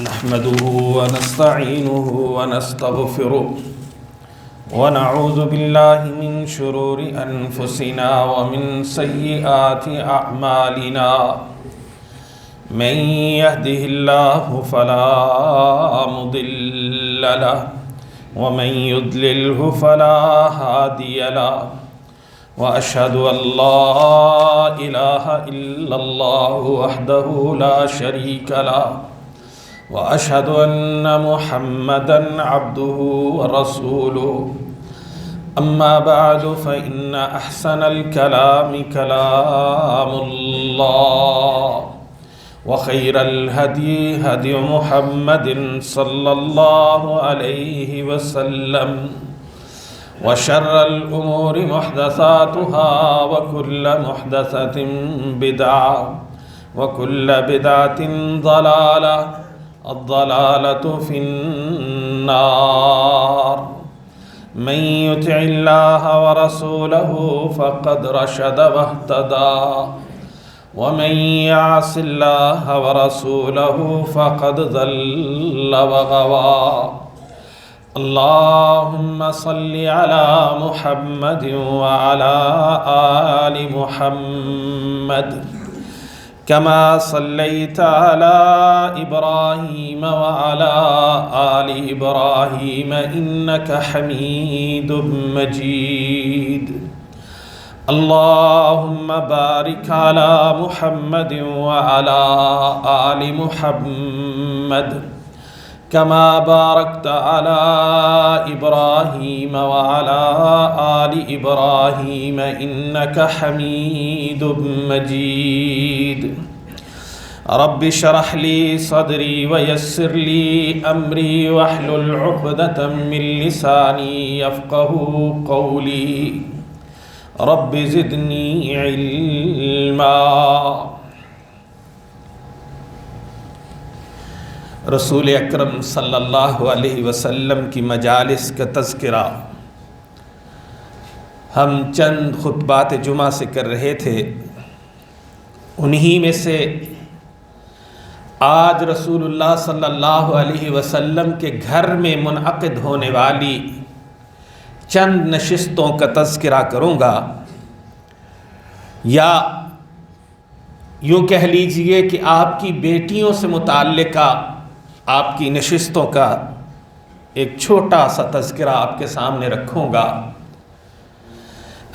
نحمده ونستعينه ونستغفره ونعوذ بالله من شرور أنفسنا ومن سيئات أعمالنا من يهده الله فلا مضل له ومن يضلله فلا هادي له وأشهد أن لا إله إلا الله وحده لا شريك له وأشهد أن محمدًا عبده ورسوله أما بعد فإن أحسن الكلام كلام الله وخير الهدي هدي محمد صلى الله عليه وسلم وشر الأمور محدثاتها وكل محدثة بدعة وكل بدعة ضلالة الضلالة في النار من يطع الله ورسوله فقد رشد واهتدى ومن يعص الله ورسوله فقد ضل وغوى اللهم صل على محمد وعلى آل محمد كما صليت على إبراهيم وعلى آل إبراهيم إنك حميد مجيد اللهم بارك على محمد وعلى آل محمد كما باركت على إبراهيم وعلى آل إبراهيم إنك حميد مجيد رب اشرح لي صدري ويسر لي أمري واحلل عقدة من لساني يفقهوا قولي رب زدني علما رسول اکرم صلی اللہ علیہ وسلم کی مجالس کا تذکرہ ہم چند خطبات جمعہ سے کر رہے تھے، انہی میں سے آج رسول اللہ صلی اللہ علیہ وسلم کے گھر میں منعقد ہونے والی چند نشستوں کا تذکرہ کروں گا، یا یوں کہہ لیجئے کہ آپ کی بیٹیوں سے متعلقہ آپ کی نشستوں کا ایک چھوٹا سا تذکرہ آپ کے سامنے رکھوں گا۔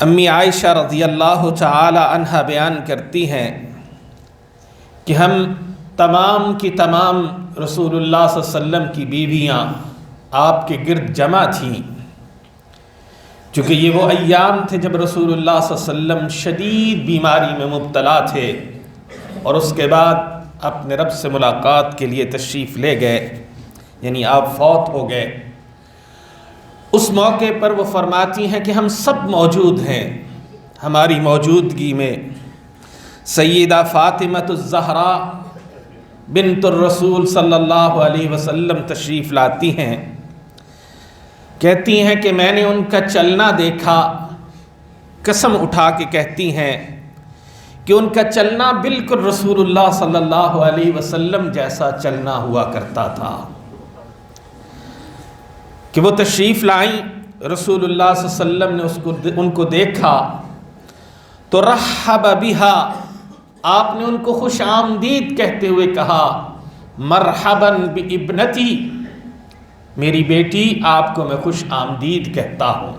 امی عائشہ رضی اللہ تعالی عنہا بیان کرتی ہیں کہ ہم تمام کی تمام رسول اللہ صلی اللہ علیہ وسلم کی بیویاں آپ کے گرد جمع تھیں، چونکہ یہ وہ ایام تھے جب رسول اللہ صلی اللہ علیہ وسلم شدید بیماری میں مبتلا تھے اور اس کے بعد اپنے رب سے ملاقات کے لیے تشریف لے گئے، یعنی آپ فوت ہو گئے۔ اس موقع پر وہ فرماتی ہیں کہ ہم سب موجود ہیں، ہماری موجودگی میں سیدہ فاطمہ الزہرا بنت الرسول صلی اللہ علیہ وسلم تشریف لاتی ہیں، کہتی ہیں کہ میں نے ان کا چلنا دیکھا، قسم اٹھا کے کہتی ہیں کہ ان کا چلنا بالکل رسول اللہ صلی اللہ علیہ وسلم جیسا چلنا ہوا کرتا تھا، کہ وہ تشریف لائیں، رسول اللہ صلی اللہ علیہ وسلم نے ان کو دیکھا تو رحب بہا، آپ نے ان کو خوش آمدید کہتے ہوئے کہا، مرحباً بابنتی، میری بیٹی آپ کو میں خوش آمدید کہتا ہوں۔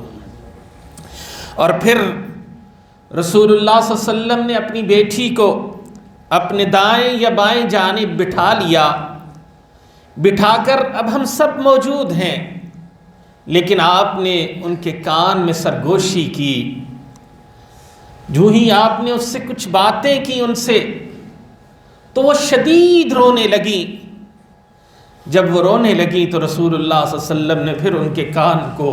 اور پھر رسول اللہ صلی اللہ علیہ وسلم نے اپنی بیٹی کو اپنے دائیں یا بائیں جانب بٹھا لیا، بٹھا کر اب ہم سب موجود ہیں، لیکن آپ نے ان کے کان میں سرگوشی کی، جو ہی آپ نے اس سے کچھ باتیں کی ان سے، تو وہ شدید رونے لگیں۔ جب وہ رونے لگیں تو رسول اللہ صلی اللہ علیہ وسلم نے پھر ان کے کان کو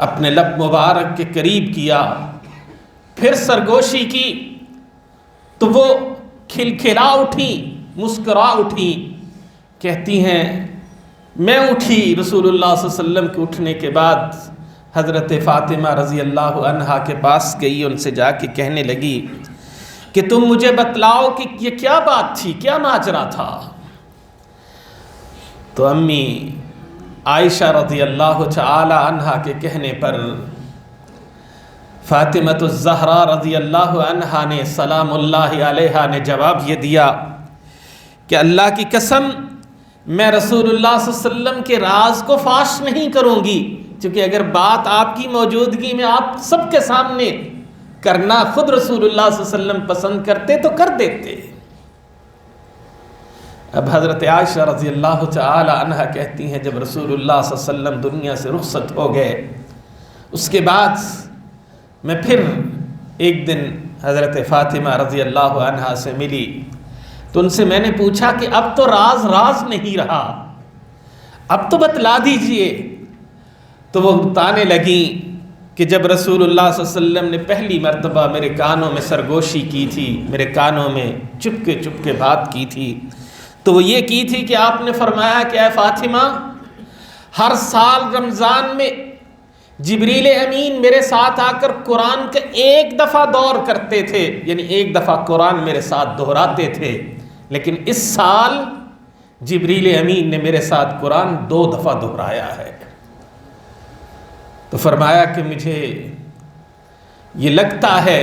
اپنے لب مبارک کے قریب کیا، پھر سرگوشی کی تو وہ کھلکھلا اٹھی، مسکرا اٹھی، کہتی ہیں میں اٹھی، رسول اللہ صلی اللہ علیہ وسلم کے اٹھنے کے بعد حضرت فاطمہ رضی اللہ عنہا کے پاس گئی، ان سے جا کے کہنے لگی کہ تم مجھے بتلاؤ کہ یہ کیا بات تھی، کیا ماجرا تھا۔ تو امی عائشہ رضی اللہ تعالی عنہا کے کہنے پر فاطمۃ الزہرا رضی اللہ عنہا نے سلام اللہ علیہا نے جواب یہ دیا کہ اللہ کی قسم میں رسول اللہ صلی اللہ علیہ وسلم کے راز کو فاش نہیں کروں گی، کیونکہ اگر بات آپ کی موجودگی میں آپ سب کے سامنے کرنا خود رسول اللہ صلی اللہ علیہ وسلم پسند کرتے تو کر دیتے۔ اب حضرت عائشہ رضی اللہ تعالی عنہا کہتی ہیں جب رسول اللہ صلی اللہ علیہ وسلم دنیا سے رخصت ہو گئے، اس کے بعد میں پھر ایک دن حضرت فاطمہ رضی اللہ عنہا سے ملی تو ان سے میں نے پوچھا کہ اب تو راز راز نہیں رہا، اب تو بتلا دیجئے۔ تو وہ بتانے لگیں کہ جب رسول اللہ صلی اللہ علیہ وسلم نے پہلی مرتبہ میرے کانوں میں سرگوشی کی تھی، میرے کانوں میں چپ کے بات کی تھی، تو وہ یہ کی تھی کہ آپ نے فرمایا کہ اے فاطمہ، ہر سال رمضان میں جبریل امین میرے ساتھ آ کر قرآن کا ایک دفعہ دور کرتے تھے، یعنی ایک دفعہ قرآن میرے ساتھ دہراتے تھے، لیکن اس سال جبریل امین نے میرے ساتھ قرآن 2 دفعہ دہرایا ہے۔ تو فرمایا کہ مجھے یہ لگتا ہے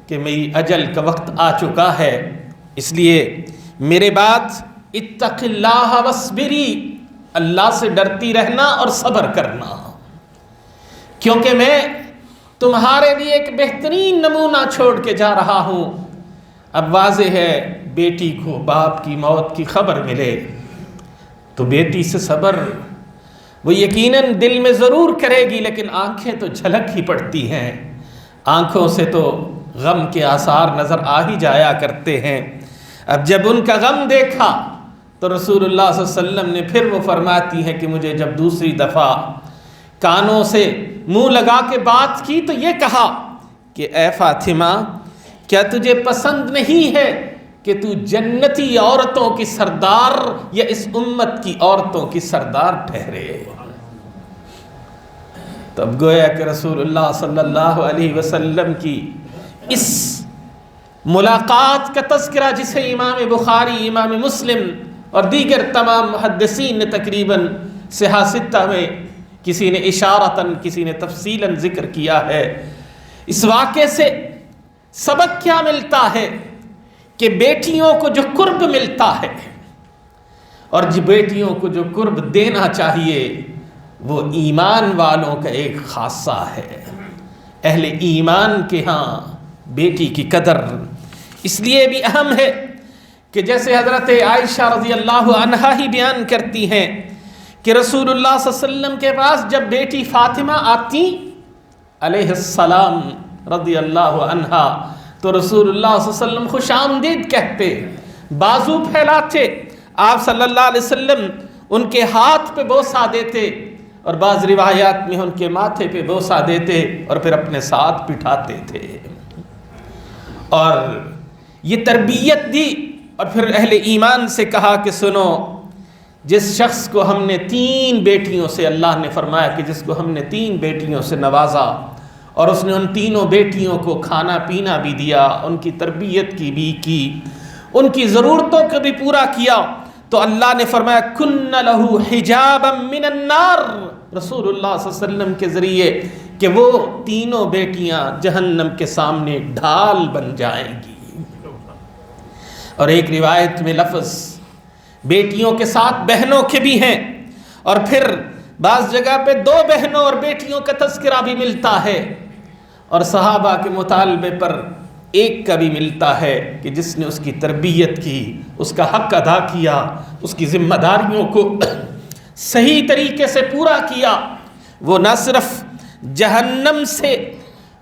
کہ میری اجل کا وقت آ چکا ہے، اس لیے میرے بعد اتق اللہ واصبری، اللہ سے ڈرتی رہنا اور صبر کرنا، کیونکہ میں تمہارے لیے ایک بہترین نمونہ چھوڑ کے جا رہا ہوں۔ اب واضح ہے بیٹی کو باپ کی موت کی خبر ملے تو بیٹی سے صبر وہ یقیناً دل میں ضرور کرے گی، لیکن آنکھیں تو جھلک ہی پڑتی ہیں، آنکھوں سے تو غم کے آثار نظر آ ہی جایا کرتے ہیں۔ اب جب ان کا غم دیکھا تو رسول اللہ صلی اللہ علیہ وسلم نے پھر وہ فرماتی ہے کہ مجھے جب دوسری دفعہ کانوں سے منہ لگا کے بات کی تو یہ کہا کہ اے فاطمہ، کیا تجھے پسند نہیں ہے کہ تو جنتی عورتوں کی سردار یا اس امت کی عورتوں کی سردار ٹھہرے؟ تب گویا کہ رسول اللہ صلی اللہ علیہ وسلم کی اس ملاقات کا تذکرہ، جسے امام بخاری، امام مسلم اور دیگر تمام محدثین نے تقریباً صحاح ستہ میں کسی نے اشارتاً کسی نے تفصیلاً ذکر کیا ہے، اس واقعے سے سبق کیا ملتا ہے کہ بیٹیوں کو جو قرب ملتا ہے اور بیٹیوں کو جو قرب دینا چاہیے وہ ایمان والوں کا ایک خاصہ ہے۔ اہل ایمان کے ہاں بیٹی کی قدر اس لیے بھی اہم ہے کہ جیسے حضرت عائشہ رضی اللہ عنہا ہی بیان کرتی ہیں کہ رسول اللہ صلی اللہ علیہ وسلم کے پاس جب بیٹی فاطمہ آتی علیہ السلام رضی اللہ عنہا تو رسول اللہ صلی اللہ علیہ وسلم خوش آمدید کہتے، بازو پھیلاتے، آپ صلی اللہ علیہ وسلم ان کے ہاتھ پہ بوسہ دیتے اور بعض روایات میں ان کے ماتھے پہ بوسہ دیتے اور پھر اپنے ساتھ بٹھاتے تھے، اور یہ تربیت دی۔ اور پھر اہل ایمان سے کہا کہ سنو، جس شخص کو ہم نے 3 بیٹیوں سے، اللہ نے فرمایا کہ جس کو ہم نے 3 بیٹیوں سے نوازا اور اس نے ان 3 بیٹیوں کو کھانا پینا بھی دیا، ان کی تربیت کی بھی کی، ان کی ضرورتوں کو بھی پورا کیا، تو اللہ نے فرمایا کن لہ حجابا من النار، رسول اللہ صلی اللہ علیہ وسلم کے ذریعے کہ وہ 3 بیٹیاں جہنم کے سامنے ڈھال بن جائیں گی۔ اور ایک روایت میں لفظ بیٹیوں کے ساتھ بہنوں کے بھی ہیں، اور پھر بعض جگہ پہ 2 بہنوں اور بیٹیوں کا تذکرہ بھی ملتا ہے، اور صحابہ کے مطالبے پر ایک کا بھی ملتا ہے کہ جس نے اس کی تربیت کی، اس کا حق ادا کیا، اس کی ذمہ داریوں کو صحیح طریقے سے پورا کیا، وہ نہ صرف جہنم سے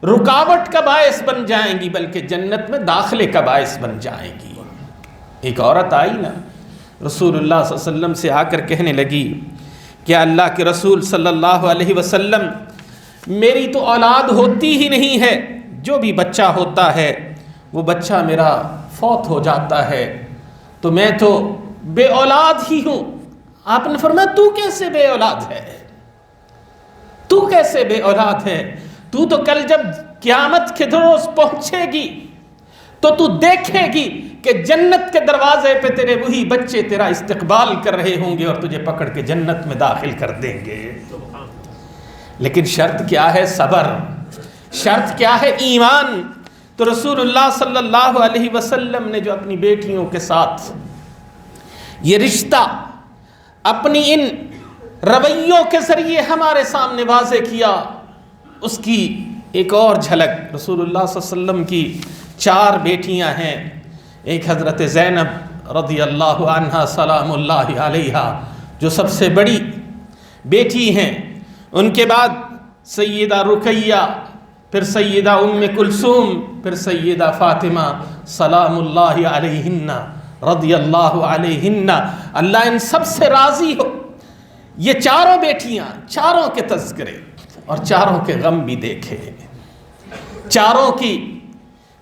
رکاوٹ کا باعث بن جائیں گی بلکہ جنت میں داخلے کا باعث بن جائیں گی۔ ایک عورت آئی نا رسول اللہ صلی اللہ علیہ وسلم سے آ کر کہنے لگی کہ اللہ کے رسول صلی اللہ علیہ وسلم، میری تو اولاد ہوتی ہی نہیں ہے، جو بھی بچہ ہوتا ہے وہ بچہ میرا فوت ہو جاتا ہے، تو میں تو بے اولاد ہی ہوں۔ آپ نے فرمایا تو کیسے بے اولاد ہے؟ تو کیسے بے اولاد ہے؟ تو کل جب قیامت کے روز پہنچے گی تو تو دیکھے گی کہ جنت کے دروازے پہ تیرے وہی بچے تیرا استقبال کر رہے ہوں گے اور تجھے پکڑ کے جنت میں داخل کر دیں گے۔ لیکن شرط کیا ہے؟ صبر۔ شرط کیا ہے؟ ایمان۔ تو رسول اللہ صلی اللہ علیہ وسلم نے جو اپنی بیٹیوں کے ساتھ یہ رشتہ اپنی ان رویوں کے ذریعے ہمارے سامنے واضح کیا، اس کی ایک اور جھلک رسول اللہ صلی اللہ علیہ وسلم کی 4 بیٹیاں ہیں۔ ایک حضرت زینب رضی اللہ عنہا سلام اللہ علیہا جو سب سے بڑی بیٹی ہیں، ان کے بعد سیدہ رقیہ، پھر سیدہ ام کلثوم، پھر سیدہ فاطمہ سلام اللہ علیہن رضی اللہ علیہن، اللہ ان سب سے راضی ہو۔ یہ 4 بیٹیاں، 4 کے تذکرے اور 4 کے غم بھی دیکھے، 4 کی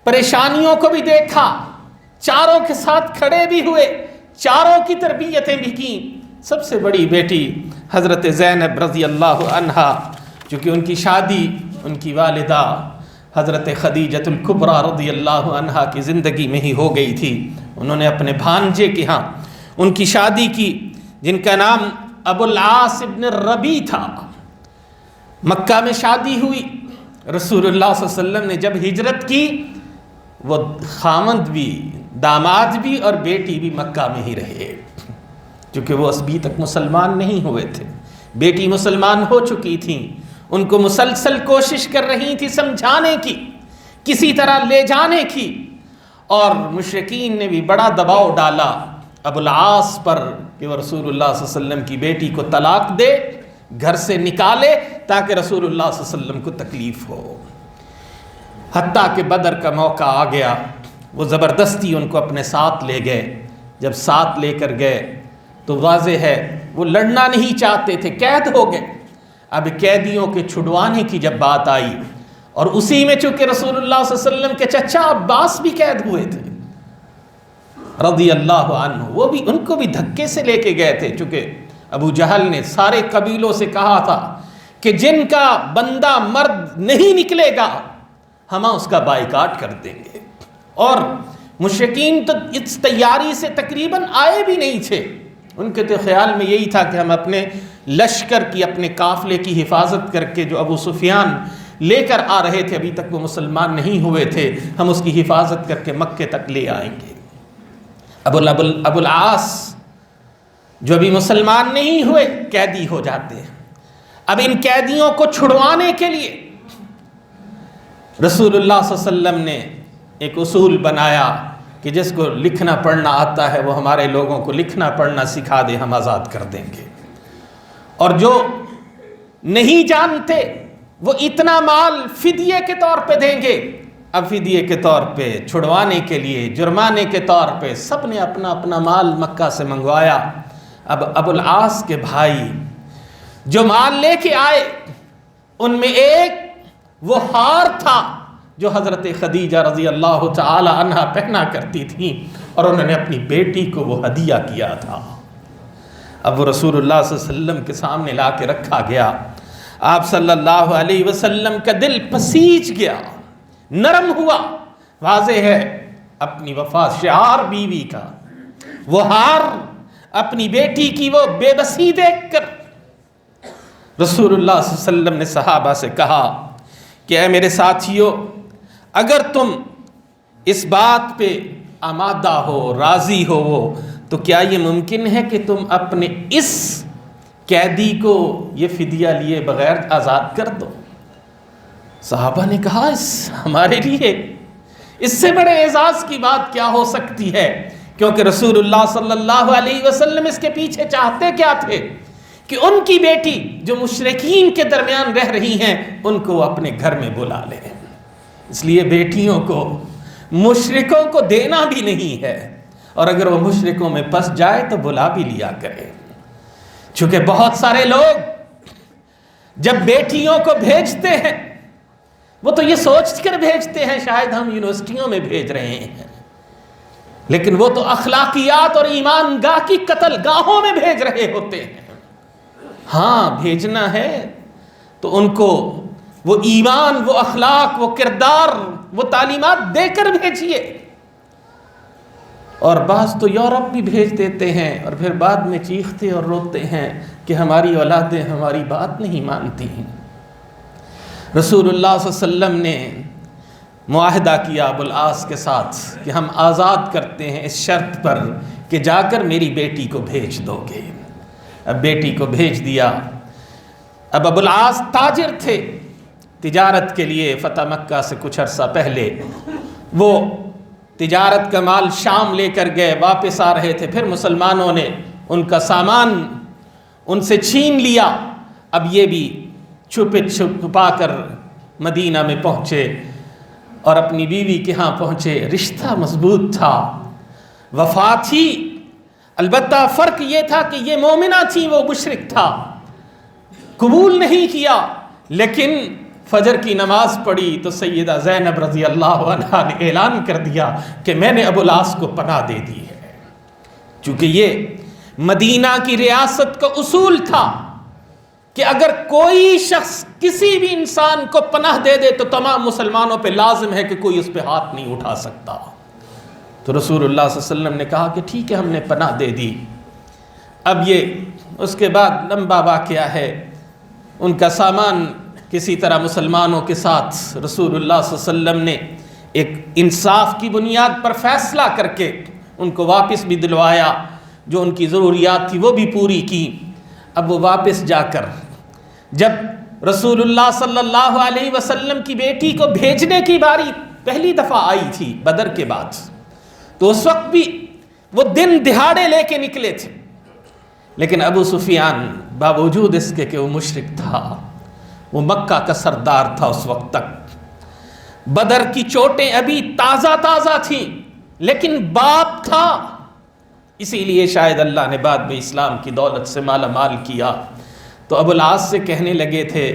پریشانیوں کو بھی دیکھا، 4 کے ساتھ کھڑے بھی ہوئے، 4 کی تربیتیں بھی کی۔ سب سے بڑی بیٹی حضرت زینب رضی اللہ عنہا، چونکہ ان کی شادی ان کی والدہ حضرت خدیجۃ الکبریٰ رضی اللہ عنہا کی زندگی میں ہی ہو گئی تھی، انہوں نے اپنے بھانجے کے ہاں ان کی شادی کی، جن کا نام ابو العاص ابن الربیع تھا۔ مکہ میں شادی ہوئی، رسول اللہ صلی اللہ علیہ وسلم نے جب ہجرت کی، وہ خامند بھی، داماد بھی اور بیٹی بھی مکہ میں ہی رہے، کیونکہ وہ ابھی تک مسلمان نہیں ہوئے تھے۔ بیٹی مسلمان ہو چکی تھیں، ان کو مسلسل کوشش کر رہی تھی سمجھانے کی، کسی طرح لے جانے کی، اور مشرکین نے بھی بڑا دباؤ ڈالا ابو العاص پر کہ وہ رسول اللہ صلی اللہ علیہ وسلم کی بیٹی کو طلاق دے، گھر سے نکالے، تاکہ رسول اللہ صلی اللہ علیہ وسلم کو تکلیف ہو۔ حتیٰ کہ بدر کا موقع آ گیا، وہ زبردستی ان کو اپنے ساتھ لے گئے۔ جب ساتھ لے کر گئے تو واضح ہے وہ لڑنا نہیں چاہتے تھے، قید ہو گئے۔ اب قیدیوں کے چھڑوانے کی جب بات آئی، اور اسی میں چونکہ رسول اللہ صلی اللہ علیہ وسلم کے چچا عباس بھی قید ہوئے تھے رضی اللہ عنہ، وہ بھی ان کو بھی دھکے سے لے کے گئے تھے، چونکہ ابو جہل نے سارے قبیلوں سے کہا تھا کہ جن کا بندہ مرد نہیں نکلے گا ہم اس کا بائیکاٹ کر دیں گے، اور مشرکین تو اس تیاری سے تقریباً آئے بھی نہیں تھے۔ ان کے تو خیال میں یہی تھا کہ ہم اپنے لشکر کی، اپنے قافلے کی حفاظت کر کے، جو ابو سفیان لے کر آ رہے تھے، ابھی تک وہ مسلمان نہیں ہوئے تھے، ہم اس کی حفاظت کر کے مکے تک لے آئیں گے۔ ابو العاص جو ابھی مسلمان نہیں ہوئے قیدی ہو جاتے ہیں۔ اب ان قیدیوں کو چھڑوانے کے لیے رسول اللہ صلی اللہ علیہ وسلم نے ایک اصول بنایا کہ جس کو لکھنا پڑھنا آتا ہے وہ ہمارے لوگوں کو لکھنا پڑھنا سکھا دے، ہم آزاد کر دیں گے، اور جو نہیں جانتے وہ اتنا مال فدیے کے طور پہ دیں گے۔ اب فدیے کے طور پہ، چھڑوانے کے لیے، جرمانے کے طور پہ سب نے اپنا اپنا مال مکہ سے منگوایا۔ اب ابو العاص کے بھائی جو مال لے کے آئے، ان میں ایک وہ ہار تھا جو حضرت خدیجہ رضی اللہ تعالی عنہا پہنا کرتی تھیں، اور انہوں نے اپنی بیٹی کو وہ ہدیہ کیا تھا۔ اب وہ رسول اللہ صلی اللہ علیہ وسلم کے سامنے لا کے رکھا گیا۔ آپ صلی اللہ علیہ وسلم کا دل پسیج گیا، نرم ہوا۔ واضح ہے اپنی وفا شعار بیوی کا، وہ ہار، اپنی بیٹی کی وہ بے بسی دیکھ کر رسول اللہ صلی اللہ علیہ وسلم نے صحابہ سے کہا کہ اے میرے ساتھیو، اگر تم اس بات پہ آمادہ ہو، راضی ہو، تو کیا یہ ممکن ہے کہ تم اپنے اس قیدی کو یہ فدیہ لیے بغیر آزاد کر دو؟ صحابہ نے کہا ہمارے لیے اس سے بڑے اعزاز کی بات کیا ہو سکتی ہے، کیونکہ رسول اللہ صلی اللہ علیہ وسلم اس کے پیچھے چاہتے کیا تھے کہ ان کی بیٹی جو مشرکین کے درمیان رہ رہی ہیں ان کو اپنے گھر میں بلا لیں۔ اس لیے بیٹیوں کو مشرکوں کو دینا بھی نہیں ہے، اور اگر وہ مشرکوں میں پس جائے تو بلا بھی لیا کرے، چونکہ بہت سارے لوگ جب بیٹیوں کو بھیجتے ہیں وہ تو یہ سوچ کر بھیجتے ہیں شاید ہم یونیورسٹیوں میں بھیج رہے ہیں، لیکن وہ تو اخلاقیات اور ایمان گاہ کی قتل گاہوں میں بھیج رہے ہوتے ہیں۔ ہاں بھیجنا ہے تو ان کو وہ ایمان، وہ اخلاق، وہ کردار، وہ تعلیمات دے کر بھیجیے، اور بعض تو یورپ بھی بھیج دیتے ہیں اور پھر بعد میں چیختے اور روتے ہیں کہ ہماری اولادیں ہماری بات نہیں مانتی ہیں۔ رسول اللہ صلی اللہ علیہ وسلم نے معاہدہ کیا ابو العاص کے ساتھ کہ ہم آزاد کرتے ہیں اس شرط پر کہ جا کر میری بیٹی کو بھیج دو گے۔ اب بیٹی کو بھیج دیا۔ اب ابو العاص تاجر تھے، تجارت کے لیے فتح مکہ سے کچھ عرصہ پہلے وہ تجارت کا مال شام لے کر گئے، واپس آ رہے تھے، پھر مسلمانوں نے ان کا سامان ان سے چھین لیا۔ اب یہ بھی چھپا کر مدینہ میں پہنچے اور اپنی بیوی کے ہاں پہنچے۔ رشتہ مضبوط تھا، وفا تھی، البتہ فرق یہ تھا کہ یہ مومنہ تھی، وہ مشرک تھا، قبول نہیں کیا۔ لیکن فجر کی نماز پڑھی تو سیدہ زینب رضی اللہ عنہا نے اعلان کر دیا کہ میں نے ابو العاص کو پناہ دے دی ہے، چونکہ یہ مدینہ کی ریاست کا اصول تھا کہ اگر کوئی شخص کسی بھی انسان کو پناہ دے دے تو تمام مسلمانوں پہ لازم ہے کہ کوئی اس پہ ہاتھ نہیں اٹھا سکتا۔ تو رسول اللہ صلی اللہ علیہ وسلم نے کہا کہ ٹھیک ہے، ہم نے پناہ دے دی۔ اب یہ اس کے بعد لمبا واقعہ ہے، ان کا سامان کسی طرح مسلمانوں کے ساتھ رسول اللہ صلی اللہ علیہ وسلم نے ایک انصاف کی بنیاد پر فیصلہ کر کے ان کو واپس بھی دلوایا، جو ان کی ضروریات تھی وہ بھی پوری کی۔ اب وہ واپس جا کر جب رسول اللہ صلی اللہ علیہ وسلم کی بیٹی کو بھیجنے کی باری پہلی دفعہ آئی تھی بدر کے بعد، تو اس وقت بھی وہ دن دہاڑے لے کے نکلے تھے، لیکن ابو سفیان باوجود اس کے کہ وہ مشرک تھا، وہ مکہ کا سردار تھا اس وقت تک، بدر کی چوٹیں ابھی تازہ تازہ تھیں، لیکن باپ تھا، اسی لیے شاید اللہ نے بعد میں اسلام کی دولت سے مالا مال کیا۔ تو ابو العاص سے کہنے لگے تھے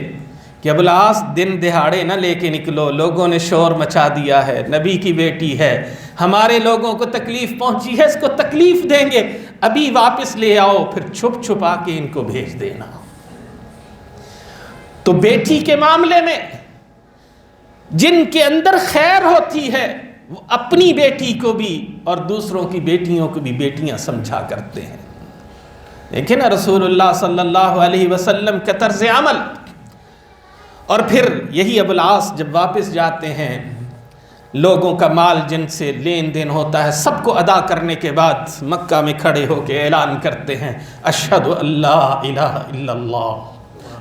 کہ ابو العاص دن دہاڑے نہ لے کے نکلو، لوگوں نے شور مچا دیا ہے، نبی کی بیٹی ہے، ہمارے لوگوں کو تکلیف پہنچی ہے، اس کو تکلیف دیں گے، ابھی واپس لے آؤ، پھر چھپ چھپا کے ان کو بھیج دینا۔ تو بیٹی کے معاملے میں جن کے اندر خیر ہوتی ہے وہ اپنی بیٹی کو بھی اور دوسروں کی بیٹیوں کو بھی بیٹیاں سمجھا کرتے ہیں۔ لیکن رسول اللہ صلی اللہ علیہ وسلم کا طرز عمل، اور پھر یہی ابو العاص جب واپس جاتے ہیں، لوگوں کا مال جن سے لین دین ہوتا ہے سب کو ادا کرنے کے بعد مکہ میں کھڑے ہو کے اعلان کرتے ہیں اشہد ان لا الہ الا اللہ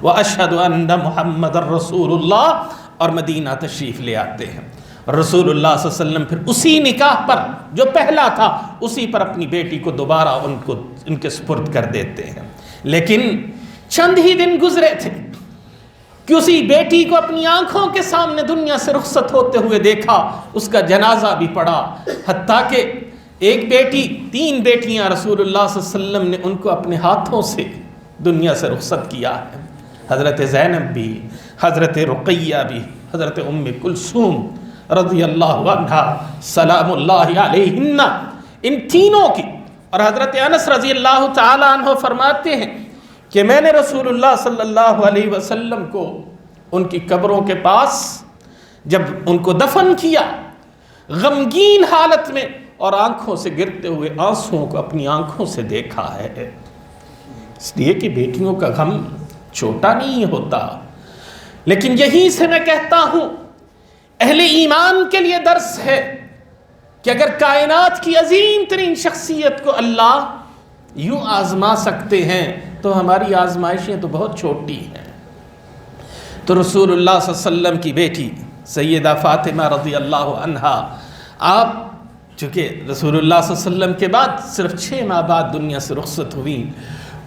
واشہد ان محمد رسول اللہ، اور مدینہ تشریف لے آتے ہیں۔ رسول اللہ صلی اللہ علیہ وسلم پھر اسی نکاح پر جو پہلا تھا اسی پر اپنی بیٹی کو دوبارہ ان کے سپرد کر دیتے ہیں۔ لیکن چند ہی دن گزرے تھے کہ اسی بیٹی کو اپنی آنکھوں کے سامنے دنیا سے رخصت ہوتے ہوئے دیکھا، اس کا جنازہ بھی پڑا، حتیٰ کہ ایک بیٹی، 3 بیٹیاں رسول اللہ صلی اللہ علیہ وسلم نے ان کو اپنے ہاتھوں سے دنیا سے رخصت کیا ہے، حضرت زینب بھی، حضرت رقیہ بھی، حضرت ام کلثوم رضی اللہ عنہا سلام اللہ علیہن، ان تینوں کی۔ اور حضرت انس رضی اللہ تعالی عنہ فرماتے ہیں کہ میں نے رسول اللہ صلی اللہ علیہ وسلم کو ان کی قبروں کے پاس جب ان کو دفن کیا، غمگین حالت میں اور آنکھوں سے گرتے ہوئے آنسوؤں کو اپنی آنکھوں سے دیکھا ہے، اس لیے کہ بیٹیوں کا غم چھوٹا نہیں ہوتا۔ لیکن یہیں سے میں کہتا ہوں اہل ایمان کے لیے درس ہے کہ اگر کائنات کی عظیم ترین شخصیت کو اللہ یوں آزما سکتے ہیں تو ہماری آزمائشیں تو بہت چھوٹی ہیں۔ تو رسول اللہ صلی اللہ علیہ وسلم کی بیٹی سیدہ فاطمہ رضی اللہ عنہا، آپ چونکہ رسول اللہ صلی اللہ علیہ وسلم کے بعد صرف 6 ماہ بعد دنیا سے رخصت ہوئی،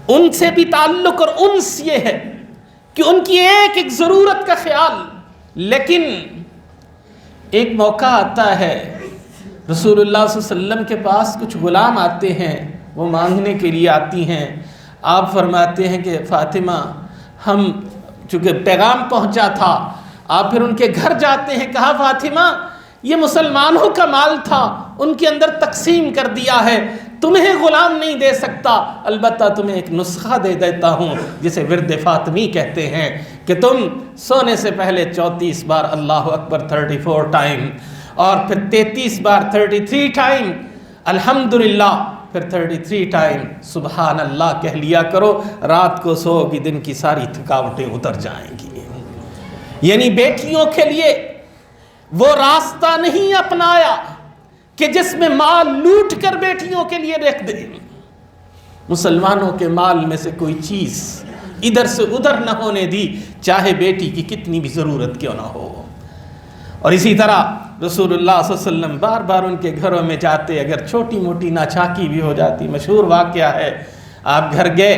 ان سے بھی تعلق اور انس یہ ہے کہ ان کی ایک ضرورت کا خیال، لیکن ایک موقع آتا ہے رسول اللہ صلی اللہ علیہ وسلم کے پاس کچھ غلام آتے ہیں، وہ مانگنے کے لیے آتی ہیں، آپ فرماتے ہیں کہ فاطمہ ہم چونکہ پیغام پہنچا تھا، آپ پھر ان کے گھر جاتے ہیں، کہا فاطمہ یہ مسلمانوں کا مال تھا، ان کے اندر تقسیم کر دیا ہے، تمہیں غلام نہیں دے سکتا، البتہ تمہیں ایک نسخہ دے دیتا ہوں جسے ورد فاطمی کہتے ہیں کہ تم سونے سے پہلے 34 بار اللہ اکبر 34 ٹائم، اور پھر 33 بار 33 ٹائم الحمدللہ پھر 33 ٹائم سبحان اللہ کہہ لیا کرو، رات کو سو گی دن کی ساری تھکاوٹیں اتر جائیں گی۔ یعنی بیٹیوں کے لیے وہ راستہ نہیں اپنایا کہ جس میں مال لوٹ کر بیٹیوں کے لیے رکھ دے۔ مسلمانوں کے مال میں سے کوئی چیز ادھر سے ادھر نہ ہونے دی، چاہے بیٹی کی کتنی بھی ضرورت کیوں نہ ہو۔ اور اسی طرح رسول اللہ صلی اللہ علیہ وسلم بار بار ان کے گھروں میں جاتے، اگر چھوٹی موٹی ناچاکی بھی ہو جاتی، مشہور واقعہ ہے، آپ گھر گئے،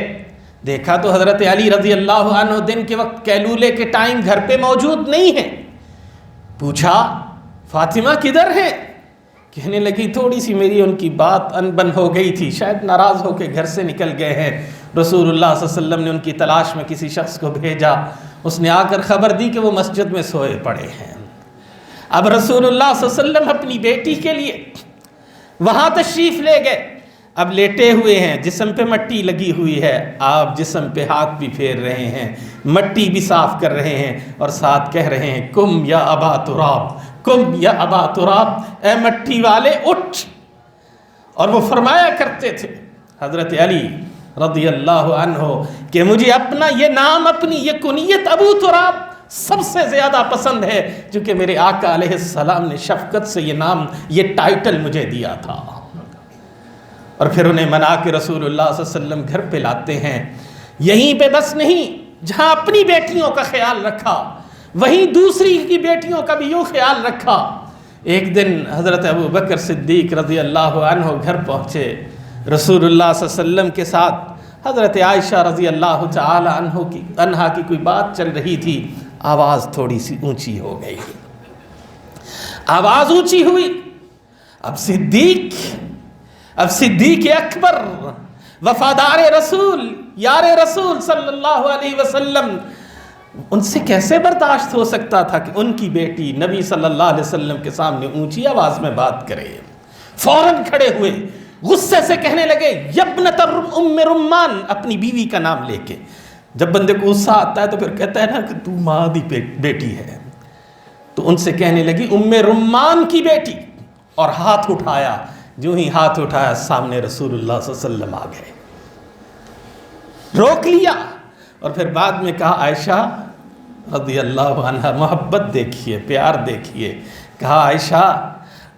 دیکھا تو حضرت علی رضی اللہ عنہ دن کے وقت قیلولے کے ٹائم گھر پہ موجود نہیں ہیں۔ پوچھا فاطمہ کدھر ہے؟ کہنے لگی تھوڑی سی میری ان کی بات انبن ہو گئی تھی، شاید ناراض ہو کے گھر سے نکل گئے ہیں۔ رسول اللہ صلی اللہ علیہ وسلم نے ان کی تلاش میں کسی شخص کو بھیجا، اس نے آ کر خبر دی کہ وہ مسجد میں سوئے پڑے ہیں۔ اب رسول اللہ صلی اللہ علیہ وسلم اپنی بیٹی کے لیے وہاں تشریف لے گئے، اب لیٹے ہوئے ہیں، جسم پہ مٹی لگی ہوئی ہے، آپ جسم پہ ہاتھ بھی پھیر رہے ہیں، مٹی بھی صاف کر رہے ہیں، اور ساتھ کہہ رہے ہیں کم یا ابا تراب، کم یا ابا تراب، اے مٹی والے اٹھ۔ اور وہ فرمایا کرتے تھے حضرت علی رضی اللہ عنہ کہ مجھے اپنا یہ نام، اپنی یہ کنیت ابو تراب سب سے زیادہ پسند ہے، چونکہ میرے آقا علیہ السلام نے شفقت سے یہ نام، یہ ٹائٹل مجھے دیا تھا۔ اور پھر انہیں منا کے رسول اللہ صلی اللہ علیہ وسلم گھر پہ لاتے ہیں۔ یہیں پہ بس نہیں، جہاں اپنی بیٹیوں کا خیال رکھا وہیں دوسری کی بیٹیوں کا بھی یوں خیال رکھا۔ ایک دن حضرت ابو بکر صدیق رضی اللہ عنہ گھر پہنچے، رسول اللہ صلی اللہ علیہ وسلم کے ساتھ حضرت عائشہ رضی اللہ تعالی عنہا کی کوئی بات چل رہی تھی، آواز تھوڑی سی اونچی ہو گئی، آواز اونچی ہوئی۔ اب صدیق اکبر، وفادار رسول، یار رسول صلی اللہ علیہ وسلم، ان سے کیسے برداشت ہو سکتا تھا کہ ان کی بیٹی نبی صلی اللہ علیہ وسلم کے سامنے اونچی آواز میں بات کرے۔ فوراً کھڑے ہوئے، غصے سے کہنے لگے یبنت ام رمان، اپنی بیوی کا نام لے کے۔ جب بندے کو غصہ آتا ہے تو پھر کہتا ہے نا کہ تو ماں دی بیٹی ہے، تو ان سے کہنے لگی ام رمان کی بیٹی، اور ہاتھ اٹھایا۔ جو ہی ہاتھ اٹھایا سامنے رسول اللہ صلی اللہ علیہ وسلم آ گئے، روک لیا، اور پھر بعد میں کہا عائشہ رضی اللہ عنہ، محبت دیکھیے، پیار دیکھیے، کہا عائشہ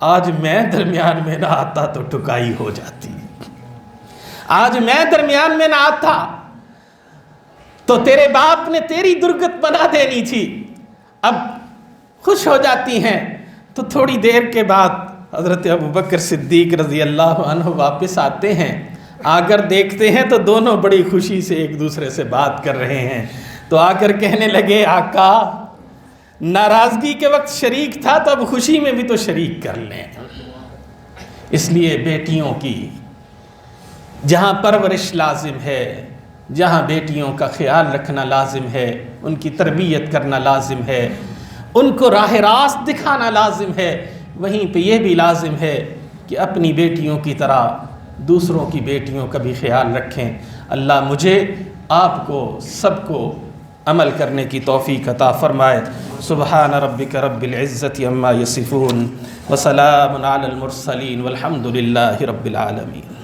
آج میں درمیان میں نہ آتا تو ٹکائی ہو جاتی، آج میں درمیان میں نہ آتا تو تیرے باپ نے تیری درگت بنا دینی تھی۔ اب خوش ہو جاتی ہیں تو تھوڑی دیر کے بعد حضرت ابوبکر صدیق رضی اللہ عنہ واپس آتے ہیں، آ کر دیکھتے ہیں تو دونوں بڑی خوشی سے ایک دوسرے سے بات کر رہے ہیں، تو آ کر کہنے لگے آقا ناراضگی کے وقت شریک تھا تو اب خوشی میں بھی تو شریک کر لیں۔ اس لیے بیٹیوں کی جہاں پرورش لازم ہے، جہاں بیٹیوں کا خیال رکھنا لازم ہے، ان کی تربیت کرنا لازم ہے، ان کو راہ راست دکھانا لازم ہے، وہیں پہ یہ بھی لازم ہے کہ اپنی بیٹیوں کی طرح دوسروں کی بیٹیوں کا بھی خیال رکھیں۔ اللہ مجھے، آپ کو، سب کو عمل کرنے کی توفیق عطا فرمائے۔ سبحان ربک رب العزت عما یصفون وسلام علی المرسلین والحمد للہ رب العالمین۔